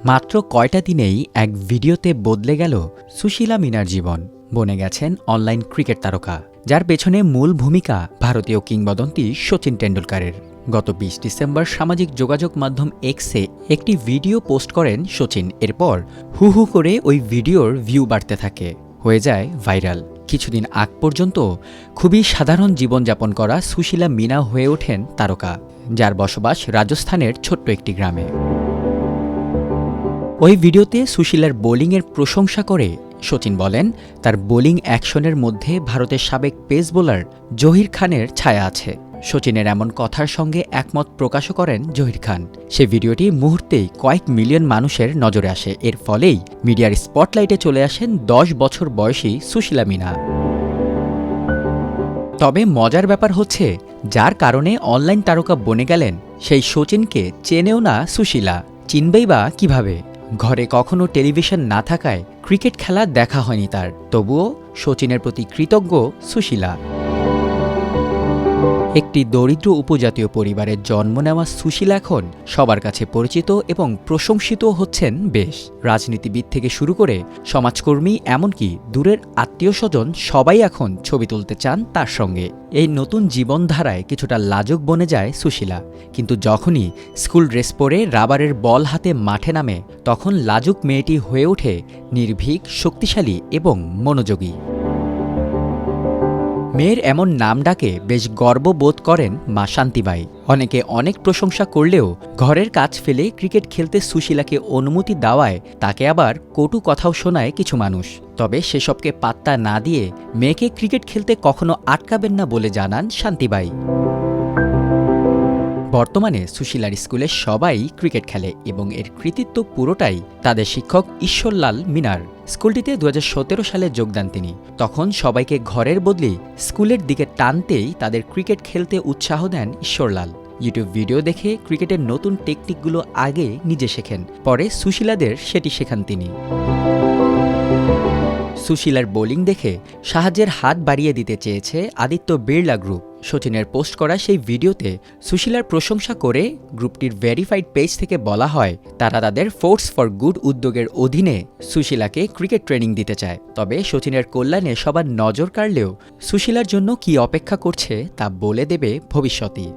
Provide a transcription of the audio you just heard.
মাত্র কয়টা দিনেই এক ভিডিওতে বদলে গেল সুশীলা মিনার জীবন। বনে গেছেন অনলাইন ক্রিকেট তারকা, যার পেছনে মূল ভূমিকা ভারতীয় কিংবদন্তি সচিন টেন্ডুলকারের। গত ২০ ডিসেম্বর সামাজিক যোগাযোগ মাধ্যম এক্সে একটি ভিডিও পোস্ট করেন সচিন। এরপর হু হু করে ওই ভিডিওর ভিউ বাড়তে থাকে, হয়ে যায় ভাইরাল। কিছুদিন আগ পর্যন্ত খুবই সাধারণ জীবনযাপন করা সুশীলা মিনা হয়ে ওঠেন তারকা, যার বসবাস রাজস্থানের ছোট্ট একটি গ্রামে। ওই ভিডিওতে সুশীলার বোলিংয়ের প্রশংসা করে সচিন বলেন, তার বোলিং অ্যাকশনের মধ্যে ভারতের সাবেক পেস বোলার জহির খানের ছায়া আছে। সচিনের এমন কথার সঙ্গে একমত প্রকাশও করেন জহির খান। সে ভিডিওটি মুহূর্তেই কয়েক মিলিয়ন মানুষের নজরে আসে। এর ফলেই মিডিয়ার স্পটলাইটে চলে আসেন ১০ বছর বয়সী সুশীলা মিনা। তবে মজার ব্যাপার হচ্ছে, যার কারণে অনলাইন তারকা বনে গেলেন, সেই সচিনকে চেনেও না সুশীলা। চিনবেই বা কিভাবে? ঘরে কখনো টেলিভিশন না থাকায় ক্রিকেট খেলা দেখা হয়নি তার। তবুও সচিনের প্রতি কৃতজ্ঞ সুশীলা। একটি দরিদ্র উপজাতীয় পরিবারের জন্ম নেওয়া সুশীলা এখন সবার কাছে পরিচিত এবং প্রশংসিত হচ্ছেন বেশ। রাজনীতিবিদ থেকে শুরু করে সমাজকর্মী, এমনকি দূরের আত্মীয়স্বজন সবাই এখন ছবি তুলতে চান তার সঙ্গে। এই নতুন জীবনধারায় কিছুটা লাজুক বনে যায় সুশীলা, কিন্তু যখনই স্কুল ড্রেস পরে রাবারের বল হাতে মাঠে নামে, তখন লাজুক মেয়েটি হয়ে ওঠে নির্ভীক, শক্তিশালী এবং মনোযোগী। মেয়ের এমন নাম ডাকে বেশ গর্ববোধ করেন মা শান্তিবাই। অনেকে অনেক প্রশংসা করলেও ঘরের কাজ ফেলে ক্রিকেট খেলতে সুশীলাকে অনুমতি দেওয়ায় তাকে আবার কটু কথাও শোনায় কিছু মানুষ। তবে সেসবকে পাত্তা না দিয়ে মেয়েকে ক্রিকেট খেলতে কখনো আটকাবেন না বলে জানান শান্তিবাই। বর্তমানে সুশীলার স্কুলে সবাই ক্রিকেট খেলে এবং এর কৃতিত্ব পুরোটাই তাদের শিক্ষক ঈশ্বরলাল মিনার। স্কুলটিতে ২০১৭ সালে যোগদান তিনি। তখন সবাইকে ঘরের বদলে স্কুলের দিকে টানতেই তাদের ক্রিকেট খেলতে উৎসাহ দেন ঈশ্বরলাল। ইউটিউব ভিডিও দেখে ক্রিকেটের নতুন টেকনিকগুলো আগে নিজে শেখেন, পরে সুশীলাদের সেটি শেখান তিনি। সুশীলার বোলিং দেখে সাহায্যের হাত বাড়িয়ে দিতে চেয়েছে আদিত্য বিড়লা গ্রুপ। সচিনের পোস্ট করা সেই ভিডিওতে সুশীলার প্রশংসা করে গ্রুপটির ভেরিফাইড পেজ থেকে বলা হয়, তারা তাদের ফোর্স ফর গুড উদ্যোগের অধীনে সুশীলাকে ক্রিকেট ট্রেনিং দিতে চায়। তবে সচিনের কল্যাণে সবার নজর কাড়লেও সুশীলার জন্য কি অপেক্ষা করছে তা বলে দেবে ভবিষ্যতই।